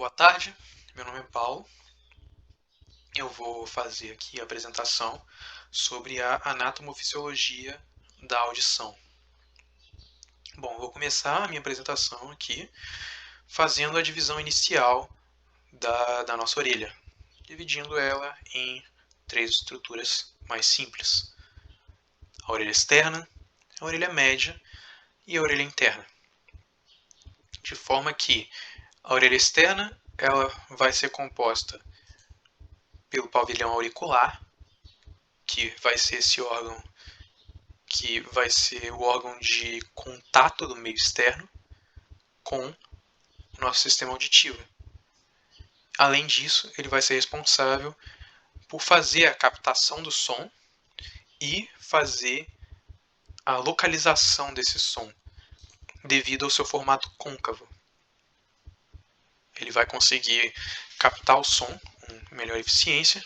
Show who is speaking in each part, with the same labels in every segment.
Speaker 1: Boa tarde, meu nome é Paulo. Eu vou fazer aqui a apresentação sobre a anatomofisiologia da audição. Bom, eu vou começar a minha apresentação aqui fazendo a divisão inicial da nossa orelha, dividindo ela em três estruturas mais simples: a orelha externa, a orelha média e a orelha interna. De forma que a orelha externa ela vai ser composta pelo pavilhão auricular, que vai ser esse órgão que vai ser o órgão de contato do meio externo com o nosso sistema auditivo. Além disso, ele vai ser responsável por fazer a captação do som e fazer a localização desse som, devido ao seu formato côncavo. Ele vai conseguir captar o som com melhor eficiência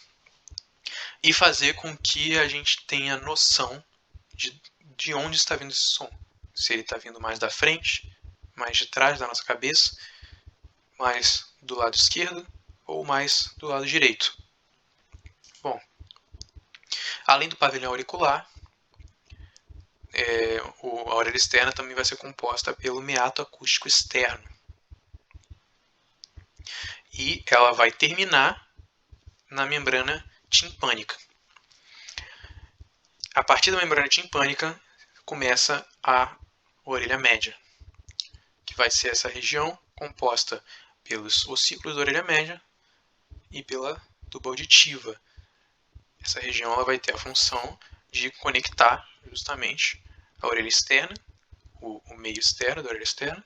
Speaker 1: e fazer com que a gente tenha noção de onde está vindo esse som. Se ele está vindo mais da frente, mais de trás da nossa cabeça, mais do lado esquerdo ou mais do lado direito. Bom, além do pavilhão auricular, a orelha externa também vai ser composta pelo meato acústico externo. E ela vai terminar na membrana timpânica. A partir da membrana timpânica começa a orelha média, que vai ser essa região composta pelos ossículos da orelha média e pela tuba auditiva. Essa região ela vai ter a função de conectar justamente a orelha externa, o meio externo da orelha externa,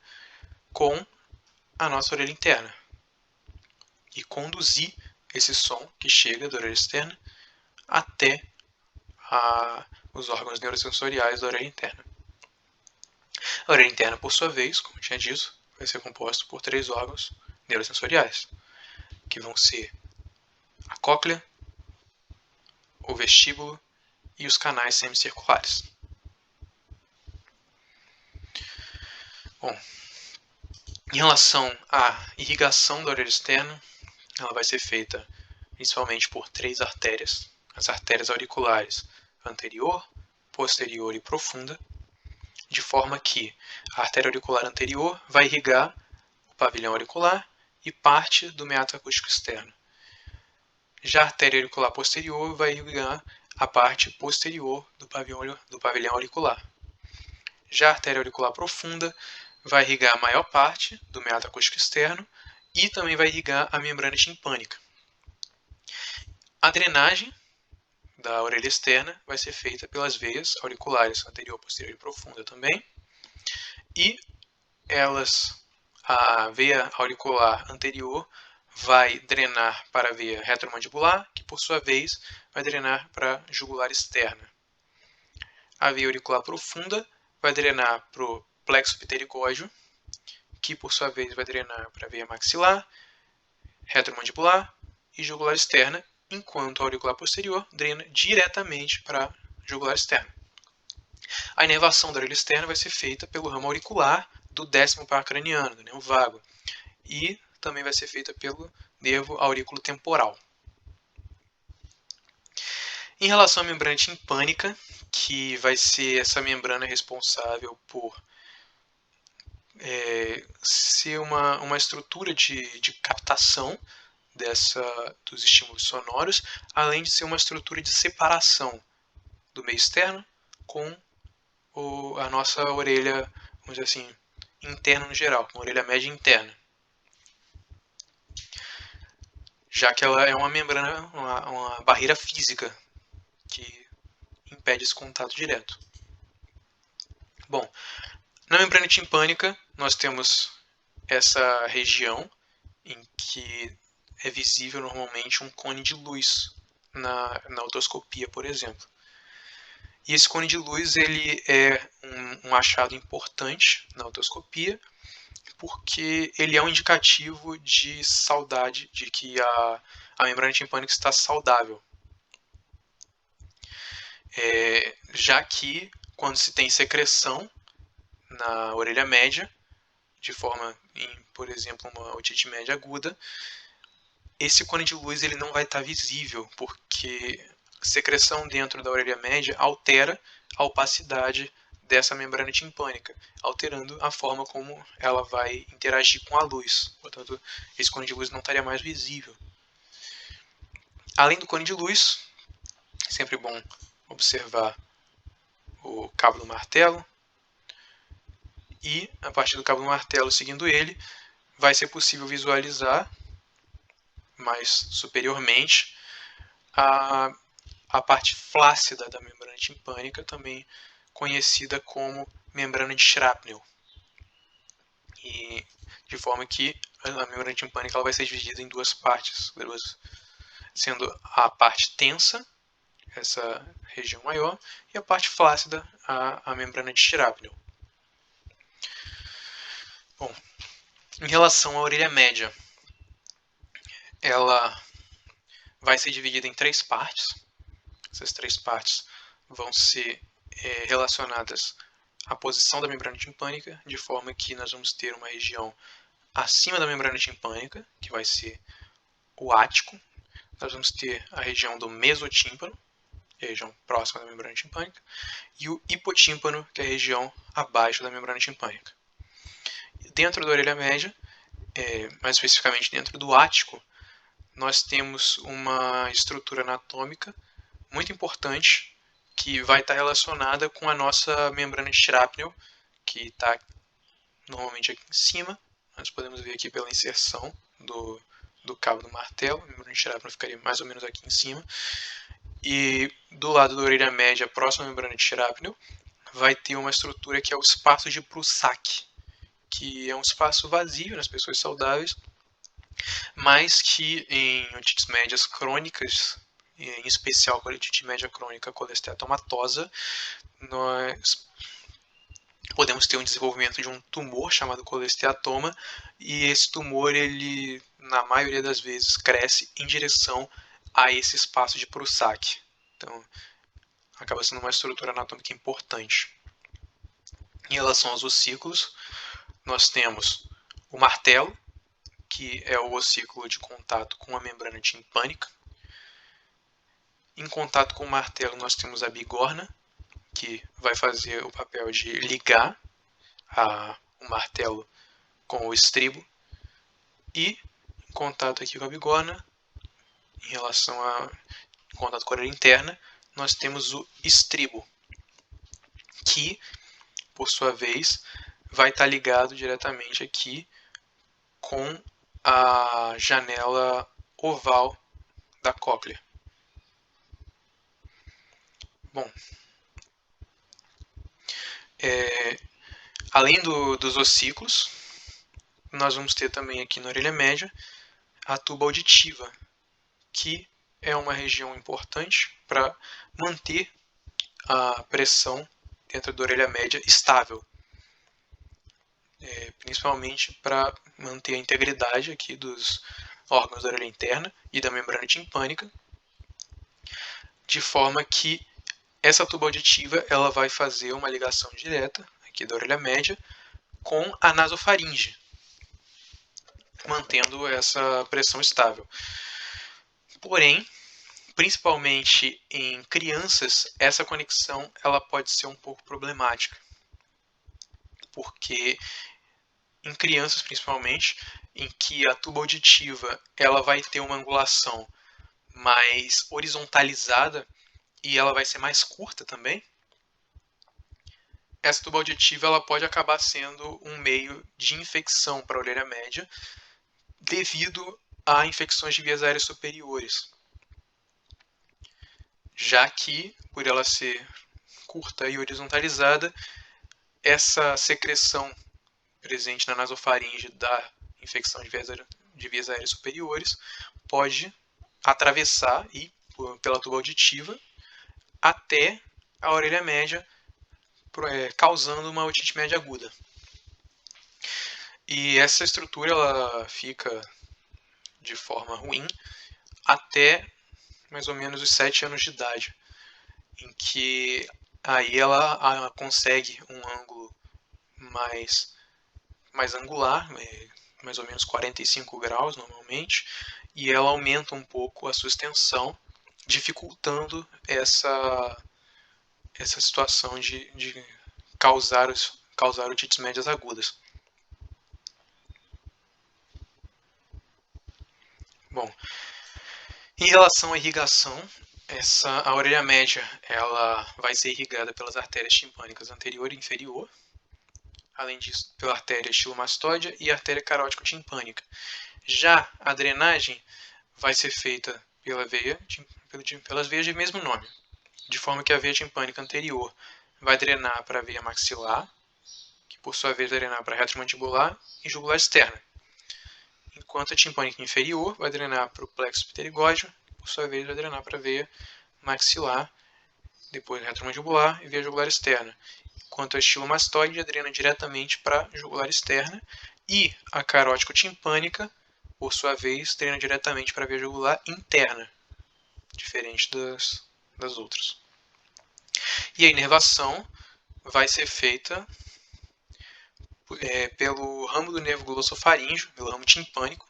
Speaker 1: com a nossa orelha interna e conduzir esse som que chega da orelha externa até os órgãos neurosensoriais da orelha interna. A orelha interna, por sua vez, como eu tinha dito, vai ser composta por três órgãos neurosensoriais, que vão ser a cóclea, o vestíbulo e os canais semicirculares. Bom, em relação à irrigação da orelha externa, ela vai ser feita principalmente por três artérias: as artérias auriculares anterior, posterior e profunda, de forma que a artéria auricular anterior vai irrigar o pavilhão auricular e parte do meato acústico externo. Já a artéria auricular posterior vai irrigar a parte posterior do pavilhão auricular. Já a artéria auricular profunda vai irrigar a maior parte do meato acústico externo e também vai irrigar a membrana timpânica. A drenagem da orelha externa vai ser feita pelas veias auriculares anterior, posterior e profunda também. E a veia auricular anterior vai drenar para a veia retromandibular, que por sua vez vai drenar para a jugular externa. A veia auricular profunda vai drenar para o plexo ptericóide, que por sua vez vai drenar para a veia maxilar, retromandibular e jugular externa, enquanto a auricular posterior drena diretamente para a jugular externa. A inervação da orelha externa vai ser feita pelo ramo auricular do décimo par craniano, do nervo vago, e também vai ser feita pelo nervo auriculotemporal. Em relação à membrana timpânica, que vai ser essa membrana responsável por ser uma estrutura de captação dos estímulos sonoros, além de ser uma estrutura de separação do meio externo com a nossa orelha, vamos dizer assim, interna no geral, com a orelha média interna. Já que ela é uma membrana, uma barreira física que impede esse contato direto. Bom, na membrana timpânica nós temos essa região em que é visível normalmente um cone de luz na otoscopia, por exemplo. E esse cone de luz ele é um achado importante na otoscopia, porque ele é um indicativo de saudade, de que a membrana timpânica está saudável. Já que, quando se tem secreção na orelha média, de forma por exemplo, uma otite média aguda, esse cone de luz ele não vai estar visível, porque secreção dentro da orelha média altera a opacidade dessa membrana timpânica, alterando a forma como ela vai interagir com a luz. Portanto, esse cone de luz não estaria mais visível. Além do cone de luz, é sempre bom observar o cabo do martelo, e a partir do cabo do martelo, seguindo ele, vai ser possível visualizar mais superiormente a parte flácida da membrana timpânica, também conhecida como membrana de Shrapnel. E de forma que a membrana timpânica ela vai ser dividida em duas partes, sendo a parte tensa, essa região maior, e a parte flácida, a membrana de Shrapnel. Bom, em relação à orelha média, ela vai ser dividida em três partes. Essas três partes vão ser relacionadas à posição da membrana timpânica, de forma que nós vamos ter uma região acima da membrana timpânica, que vai ser o ático. Nós vamos ter a região do mesotímpano, que é a região próxima da membrana timpânica, e o hipotímpano, que é a região abaixo da membrana timpânica. Dentro da orelha média, mais especificamente dentro do ático, nós temos uma estrutura anatômica muito importante que vai estar relacionada com a nossa membrana de Shrapnel, que está normalmente aqui em cima. Nós podemos ver aqui pela inserção do cabo do martelo, a membrana de Shrapnel ficaria mais ou menos aqui em cima. E do lado da orelha média, próxima à membrana de Shrapnel, vai ter uma estrutura que é o espaço de Prusac, que é um espaço vazio nas pessoas saudáveis, mas que em otites médias crônicas, em especial com a otite média crônica colesteatomatosa, nós podemos ter um desenvolvimento de um tumor chamado colesteatoma, e esse tumor, ele, na maioria das vezes, cresce em direção a esse espaço de Prusac. Então, acaba sendo uma estrutura anatômica importante. Em relação aos ossículos, nós temos o martelo, que é o ossículo de contato com a membrana timpânica. Em contato com o martelo, nós temos a bigorna, que vai fazer o papel de ligar o martelo com o estribo. E em contato aqui com a bigorna, em relação em contato com a orelha interna, nós temos o estribo, que, por sua vez, vai estar ligado diretamente aqui com a janela oval da cóclea. Bom, além dos ossículos, nós vamos ter também aqui na orelha média a tuba auditiva, que é uma região importante para manter a pressão dentro da orelha média estável, principalmente para manter a integridade aqui dos órgãos da orelha interna e da membrana timpânica, de forma que essa tuba auditiva ela vai fazer uma ligação direta aqui da orelha média com a nasofaringe, mantendo essa pressão estável. Porém, principalmente em crianças, essa conexão ela pode ser um pouco problemática, porque em crianças principalmente, em que a tuba auditiva ela vai ter uma angulação mais horizontalizada e ela vai ser mais curta também, essa tuba auditiva ela pode acabar sendo um meio de infecção para a orelha média devido a infecções de vias aéreas superiores, já que, por ela ser curta e horizontalizada, essa secreção presente na nasofaringe da infecção de vias aéreas superiores pode atravessar e pela tuba auditiva até a orelha média, causando uma otite média aguda. E essa estrutura ela fica de forma ruim até mais ou menos os 7 anos de idade, em que aí ela consegue um ângulo mais mais angular, mais ou menos 45 graus normalmente, e ela aumenta um pouco a sua extensão, dificultando essa situação de causar otites médias agudas. Bom, em relação à irrigação, a orelha média ela vai ser irrigada pelas artérias timpânicas anterior e inferior, além disso pela artéria estilomastóidea e artéria carótico-timpânica. Já a drenagem vai ser feita pelas veias de mesmo nome, de forma que a veia timpânica anterior vai drenar para a veia maxilar, que por sua vez vai drenar para a retromandibular e jugular externa, enquanto a timpânica inferior vai drenar para o plexo pterigóide, que por sua vez vai drenar para a veia maxilar, depois retromandibular e veia jugular externa, enquanto a estilomastoide drena diretamente para a jugular externa e a carótico-timpânica, por sua vez, drena diretamente para a veia jugular interna, diferente das outras. E a inervação vai ser feita pelo ramo do nervo glossofaríngeo, pelo ramo timpânico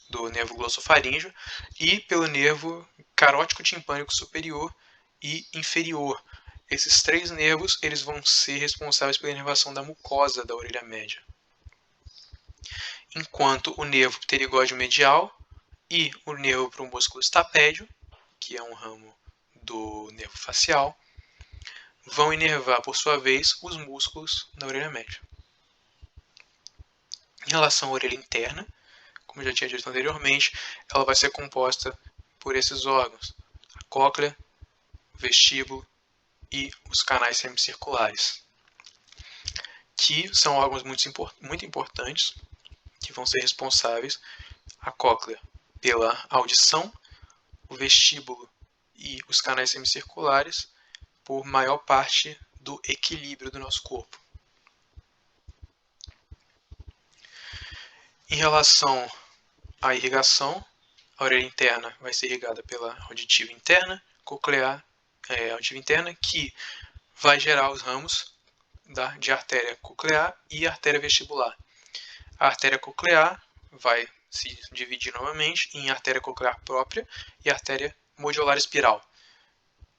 Speaker 1: do nervo glossofaríngeo e pelo nervo carótico timpânico superior e inferior. Esses três nervos eles vão ser responsáveis pela inervação da mucosa da orelha média. Enquanto o nervo pterigóide medial e o nervo para o músculo estapédio, que é um ramo do nervo facial, vão inervar, por sua vez, os músculos da orelha média. Em relação à orelha interna, como eu já tinha dito anteriormente, ela vai ser composta por esses órgãos: a cóclea, o vestíbulo e os canais semicirculares, que são órgãos muito importantes, que vão ser responsáveis, a cóclea pela audição, o vestíbulo e os canais semicirculares por maior parte do equilíbrio do nosso corpo. Em relação à irrigação, a orelha interna vai ser irrigada pela auditiva interna, coclear, auditiva interna, que vai gerar os ramos de artéria coclear e artéria vestibular. A artéria coclear vai se dividir novamente em artéria coclear própria e artéria modiolar espiral.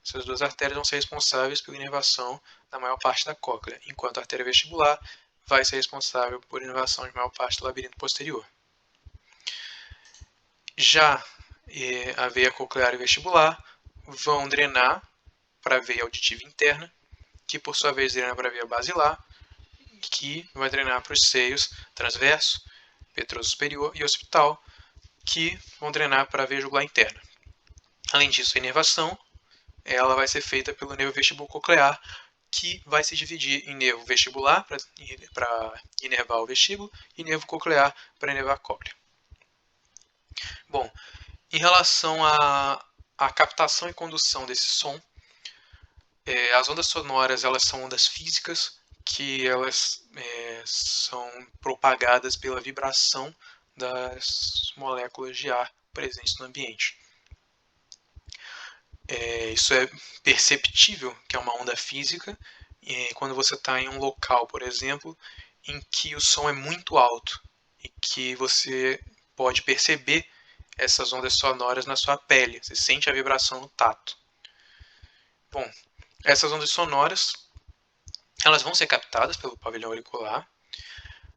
Speaker 1: Essas duas artérias vão ser responsáveis pela inervação da maior parte da cóclea, enquanto a artéria vestibular vai ser responsável por inervação de maior parte do labirinto posterior. Já a veia coclear e vestibular vão drenar para a veia auditiva interna, que por sua vez drena para a veia basilar, que vai drenar para os seios transverso, petroso superior e occipital, que vão drenar para a veia jugular interna. Além disso, a inervação ela vai ser feita pelo nervo vestibulo-coclear, que vai se dividir em nervo vestibular para inervar o vestíbulo e nervo coclear para inervar a cóclea. Bom, em relação à captação e condução desse som, as ondas sonoras elas são ondas físicas que elas são propagadas pela vibração das moléculas de ar presentes no ambiente. Isso é perceptível que é uma onda física quando você está em um local, por exemplo, em que o som é muito alto e que você pode perceber essas ondas sonoras na sua pele, você sente a vibração no tato. Bom, essas ondas sonoras elas vão ser captadas pelo pavilhão auricular,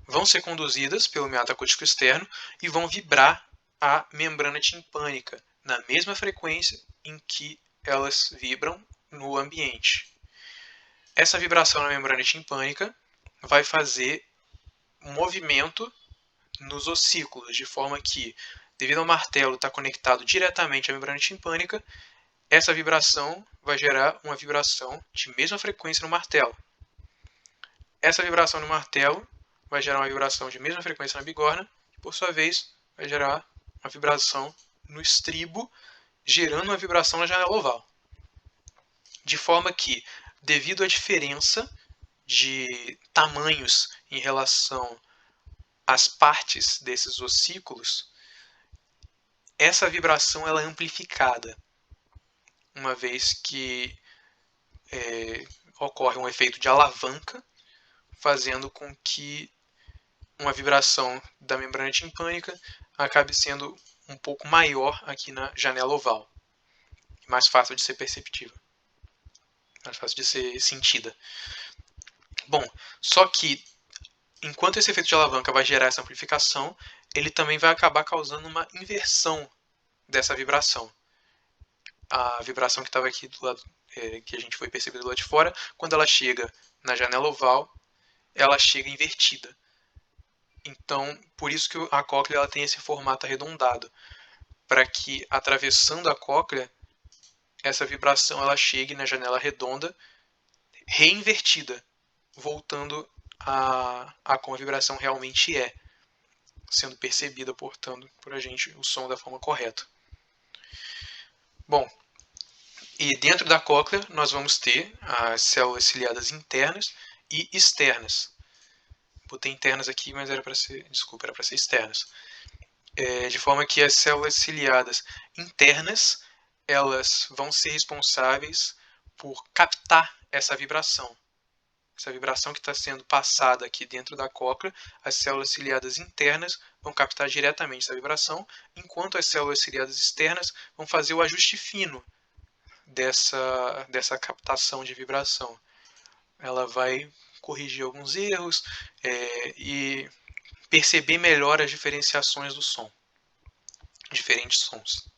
Speaker 1: vão ser conduzidas pelo meato acústico externo e vão vibrar a membrana timpânica na mesma frequência em que elas vibram no ambiente. Essa vibração na membrana timpânica vai fazer um movimento nos ossículos, de forma que, devido ao martelo estar conectado diretamente à membrana timpânica, essa vibração vai gerar uma vibração de mesma frequência no martelo. Essa vibração no martelo vai gerar uma vibração de mesma frequência na bigorna, e por sua vez vai gerar uma vibração no estribo, gerando uma vibração na janela oval. De forma que, devido à diferença de tamanhos em relação às partes desses ossículos, essa vibração ela é amplificada, uma vez que ocorre um efeito de alavanca, fazendo com que uma vibração da membrana timpânica acabe sendo um pouco maior aqui na janela oval, mais fácil de ser perceptível, mais fácil de ser sentida. Bom, só que enquanto esse efeito de alavanca vai gerar essa amplificação, ele também vai acabar causando uma inversão dessa vibração. A vibração que estava aqui do lado, que a gente foi perceber do lado de fora, quando ela chega na janela oval, ela chega invertida. Então, por isso que a cóclea ela tem esse formato arredondado, para que atravessando a cóclea, essa vibração ela chegue na janela redonda, reinvertida, voltando a como a vibração realmente é, sendo percebida, portanto, por a gente o som da forma correta. Bom, e dentro da cóclea nós vamos ter as células ciliadas internas e externas. Botei internas aqui, mas era para ser externas. De forma que as células ciliadas internas elas vão ser responsáveis por captar essa vibração. Essa vibração que está sendo passada aqui dentro da cóclea, as células ciliadas internas vão captar diretamente essa vibração, enquanto as células ciliadas externas vão fazer o ajuste fino dessa captação de vibração. Ela vai corrigir alguns erros e perceber melhor as diferenciações do som, diferentes sons.